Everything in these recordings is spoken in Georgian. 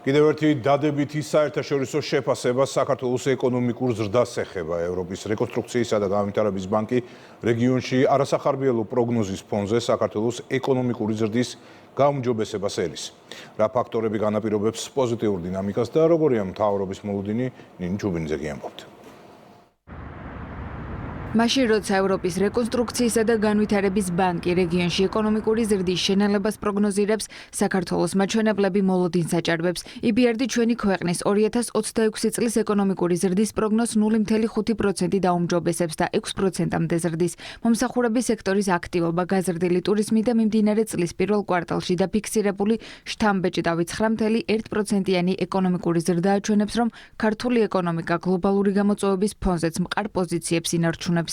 კიდევ ერთი დადებითი საერთაშორისო შეფასება საქართველოს ეკონომიკურ ზრდას ეხება. ევროპის რეკონსტრუქციისა და განვითარების ბანკი რეგიონში არასახარბიელო პროგნოზის ფონზე საქართველოს ეკონომიკური ზრდის გაუმჯობესებას ელის. რა ფაქტორები განაპირობებს პოზიტიურ დინამიკას და როგორია მთავრობის მოლოდინი, ნინი ჩუბინიძე გიამბობთ. მაშინ როცა ევროპის რეკონსტრუქციისა და განვითარების ბანკი რეგიონში ეკონომიკური ზრდის შენელებას პროგნოზირებს, საქართველოს მაჩვენებლები მოლოდინს აჭარბებს. EBRD ჩვენი ქვეყნის 2026 წლის ეკონომიკური ზრდის პროგნოზს 0.5% დაუმჯობესებს და 6%-მდე ზრდის. მომსახურების სექტორის აქტივობა, გაზრდილი ტურიზმი და მიმდინარე წლის პირველ კვარტალში დაფიქსირებული შთამბეჭ 9.1%-იანი ეკონომიკური ზრდა აჩვენებს, რომ ქართული ეკონომიკა გლობალური გამოწვევების ფონზეც მყარ პოზიციებს ინარჩუნებს.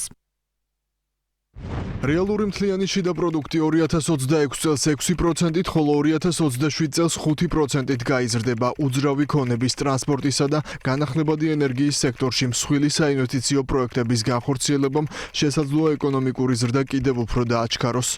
რეალური მთლიანი შიდა პროდუქტი 2026 წელს 6%-ით, ხოლო 2027 წელს 5%-ით გაიზრდება. უძრავი ქონების, ტრანსპორტისა და განახლებადი ენერგიის სექტორში მსხვილი საინვესტიციო პროექტების განხორციელებამ შესაძლოა ეკონომიკური ზრდა კიდევ უფრო დააჩქაროს.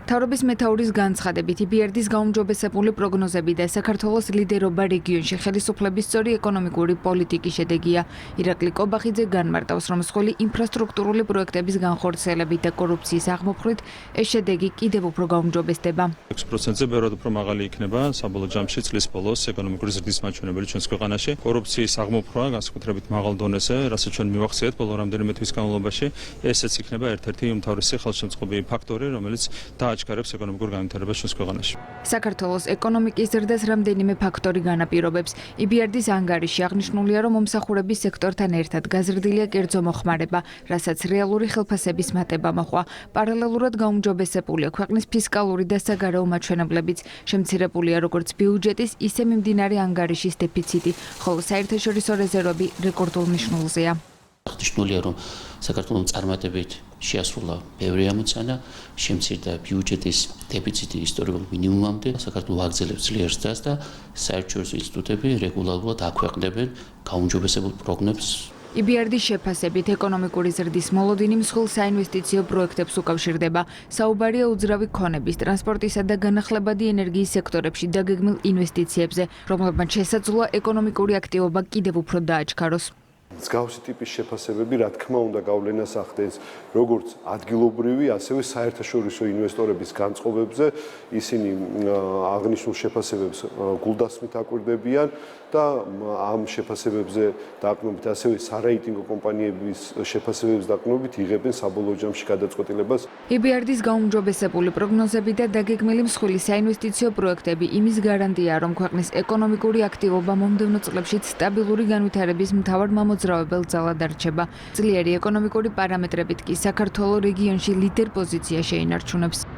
მთავრობის მეთაურის განცხადებით, EBRD-ის გაუმჯობესებული პროგნოზები და საქართველოს ლიდერობა რეგიონში ხელისუფლების სწორი ეკონომიკური პოლიტიკის შედეგია. ირაკლი კობახიძე განმარტავს, რომ მსხვილი ინფრასტრუქტურული პროექტების განხორციელებით და კორუფციის აღმოფხვრით ეს შედეგი კიდევ უფრო გაუმჯობესდება. 6%-ზე ბევრად უფრო მაღალი იქნება საბოლოო ჯამში წლის ბოლოს ეკონომიკური ზრდის მაჩვენებელი ჩვენს ქვეყანაში. კორუფციის აღმოფხვრა განსაკუთრებით მაღალ დონეზე, რასაც ჩვენ მივახციეთ ბოლო რამდენიმე თვის განმავლობაში, ესეც იქნება ერთ-ერთი უმთავრესი ხელშემწყობი ფაქტორი, რომელიც აჩქარებს ეკონომიკურ განვითარებას ჩვენს ქვეყანაში. საქართველოს ეკონომიკის ზრდას რამდენიმე ფაქტორი განაპირობებს. EBRD-ის ანგარიში აღნიშნულია, რომ მომსახურების სექტორთან ერთად გაზრდილია კერძო მოხმარება, რასაც რეალური ხელფასების მატება მოჰყვა. პარალელურად გაუმჯობესებულია ქვეყნის ფისკალური და საგარეო მაჩვენებლებიც. შემცირებულია როგორც ბიუჯეტის, ისე მიმდინარე ანგარიშის დეფიციტი, ხოლო საერთაშორისო რეზერვები რეკორდულ მნიშვნელზეა. აღნიშნულია, რომ საქართველოს წარმატებით შეასრულა ბევრი ამოცანა, შემცირდა ბიუჯეტის დეფიციტი ისტორიულ მინიმუმამდე. საქართველოს აგრძელებს ძლიერ ზრდას და საერთაშორისო ინსტიტუტები რეგულარულად აქვეყნებენ გაუმჯობესებულ პროგნოზებს. EBRD-ის შეფასებით ეკონომიკური ზრდის მოლოდინი მსხვილ საინვესტიციო პროექტებს უკავშირდება. საუბარია უძრავი ქონების, ტრანსპორტისა და განახლებადი ენერგიის სექტორებში დაგეგმილ ინვესტიციებზე, რომლებმაც შესაძლოა ეკონომიკური აქტივობა კიდევ უფრო დააჩქაროს. მსგავსი ტიპის შეფასებები, რა თქმა უნდა, გავლენას ახდენს როგორც ადგილობრივი, ასევე საერთაშორისო ინვესტორების განწყობებზე. ისინი აღნიშნულ შეფასებებს გულდასმით აკვირდებიან და ამ შეფასებებზე დაყრდნობით, ასევე სარეიტინგო კომპანიების შეფასებებს დაყრდნობით იღებენ საბოლოო ჯამში გადაწყვეტილებას. EBRD-ის გაუმჯობესებული პროგნოზები და დაგეგმილი მსხვილი საინვესტიციო პროექტები იმის გარანტია, რომ ქვეყნის ეკონომიკური აქტივობა მომდევნო წლებშიც სტაბილური განვითარების მთავარ მოძრავებელ ძალად არჩება. ძლიერი ეკონომიკური პარამეტრებით კი საქართველოს რეგიონში ლიდერ პოზიცია შეინარჩუნებს.